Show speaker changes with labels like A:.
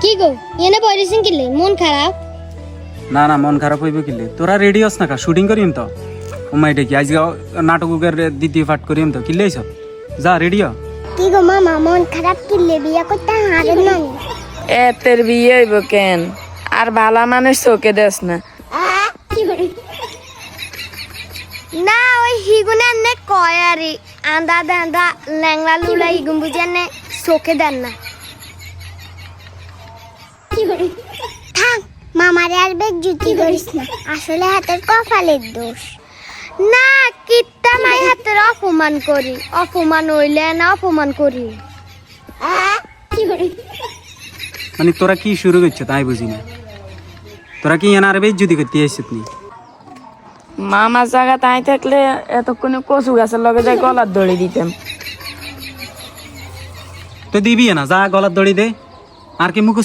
A: কি গো এনে বইরিছিন কিলে মন খারাপ
B: না না মন খারাপ হইবে কিলে তোরা রেডি হস না কা শুটিং করিম তো ওমাই দেখি আজকে নাটকের দ্বিতীয় পাঠ করিম তো কিলে আইছ যা রেডি হ
A: কি গো মামা মন খারাপ কিলে বিয়া করতে হারেন না
C: এতের বিয়ে হইব কেন আর ভালা মানুষ চোখে দেস না
A: না ওই হিগুনে নে কয়ারি আন্দা দান্দা ল্যাংলা লুলা হিগুন বুঝেনে চোখে দেন না থাক মামারে আর বেগ জুতি করিস না আসলে হাতের কপালের দোষ না কিত্তা মাই হাতের অপমান করি অপমান হইলে না অপমান করি
B: মানে তোরা কি শুরু করছো তাই বুঝি না তোরা কি এনার বেজ্জতি করতে আইছিস নি
C: মামার জায়গা তাই থাকলে এতক্ষণে কচু গাছের লগে যাই গলার দড়ি দিতাম
B: তো দিবি না যা গলার দড়ি দে আর কি মুখ